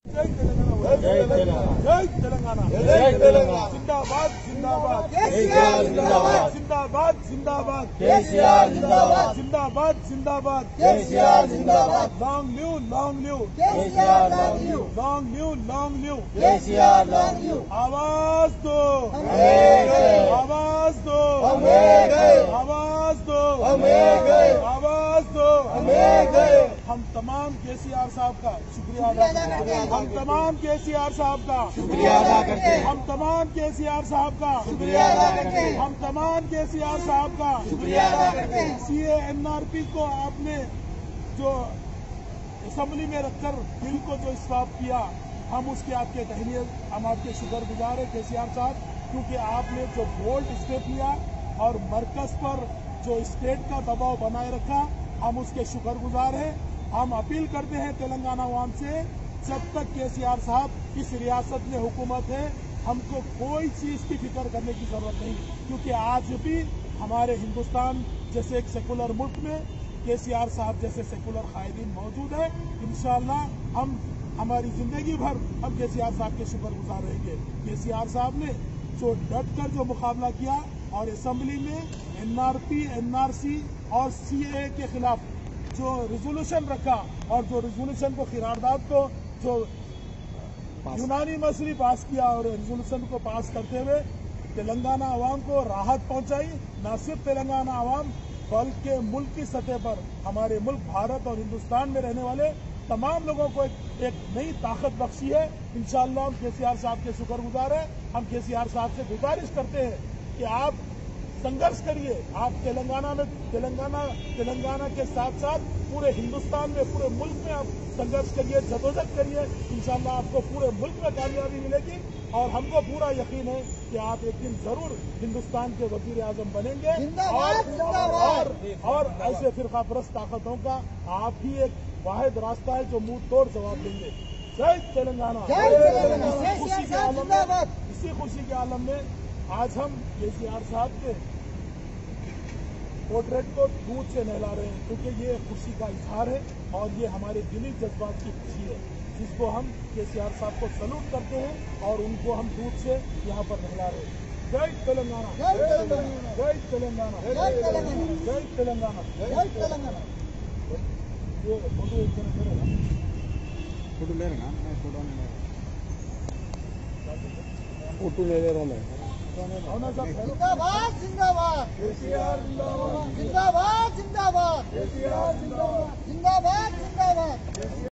जय तेलंगाना, जय तेलंगाना, जय तेलंगाना, जय तेलंगाना, जिंदाबाद जिंदाबाद, केसीआर जिंदाबाद, जिंदाबाद जिंदाबाद, केसीआर जिंदाबाद, जिंदाबाद जिंदाबाद, केसीआर जिंदाबाद, long new KCR, long new KCR, आवाज दो, आवाज दो, आवाज दो, आवाज दो, हम तमाम केसीआर साहब का शुक्रिया अदा करते हैं, हम तमाम केसीआर साहब का शुक्रिया अदा करते हैं, हम तमाम केसीआर साहब का शुक्रिया अदा करते हैं, हम तमाम केसीआर साहब का शुक्रिया अदा करते हैं। सीए एनआरपी को आपने जो असेंबली में रखकर बिल को जो स्टॉप किया, हम उसके आपके तहलील, हम आपके शुक्रगुजार है केसीआर साहब, क्योंकि आपने जो बोल्ड स्टेप लिया और मरकज पर जो स्टेट का दबाव बनाए रखा, हम उसके शुक्रगुजार हैं। हम अपील करते हैं तेलंगाना अवाम से, जब तक केसीआर साहब इस रियासत में हुकूमत है, हमको कोई चीज की फिक्र करने की जरूरत नहीं, क्योंकि आज भी हमारे हिंदुस्तान जैसे एक सेकुलर मुल्क में केसीआर साहब जैसे सेकुलर कायदीन मौजूद है। इंशाअल्लाह हम हमारी जिंदगी भर हम केसीआर साहब के शुक्रगुजार रहेंगे। केसीआर साहब ने जो डट कर जो मुकाबला किया और असेंबली में एनआरपी, एनआरसी और सीए के खिलाफ जो रिजोल्यूशन रखा और जो रिजोल्यूशन को खिरारदाद को जो यूनानी मसली पास किया और रिजोल्यूशन को पास करते हुए तेलंगाना अवाम को राहत पहुंचाई। न सिर्फ तेलंगाना अवाम बल्कि मुल्क की सतह पर हमारे मुल्क भारत और हिंदुस्तान में रहने वाले तमाम लोगों को एक नई ताकत बख्शी है। इंशाअल्लाह हम केसीआर साहब के शुक्रगुजार हैं। हम केसीआर साहब से गुजारिश करते हैं कि आप संघर्ष करिए, आप तेलंगाना के साथ साथ पूरे हिंदुस्तान में, पूरे मुल्क में आप संघर्ष करिए, जदोजहद करिए। इंशाअल्लाह आपको पूरे मुल्क में कामयाबी मिलेगी और हमको पूरा यकीन है कि आप एक दिन जरूर हिंदुस्तान के वजीर आजम बनेंगे और ऐसे फिरकापरस्त ताकतों का आप ही एक वाहिद रास्ता है जो मुंह तोड़ जवाब देंगे। जय तेलंगाना, इसी खुशी के आलम में आज हम केसीआर साहब के पोर्ट्रेट को दूध से नहला रहे हैं, क्योंकि ये खुशी का इजहार है और ये हमारे दिली जज्बात की खुशी है, जिसको हम केसीआर साहब को सलूट करते हैं और उनको हम दूध से यहाँ पर नहला रहे हैं। जय तेलंगाना, जय तेलंगाना, जय तेलंगाना, जय तेलंगाना, जय तेलंगाना, जय तेलंगाना। ये फोटो एक जन करेगा, फोटो ले रहा मैं, फोटो ले रहा हूँ मैं। जिंदाबाद जिंदाबाद, केसीआर जिंदाबाद, जिंदाबाद जिंदाबाद, केसीआर जिंदाबाद, जिंदाबाद जिंदाबाद।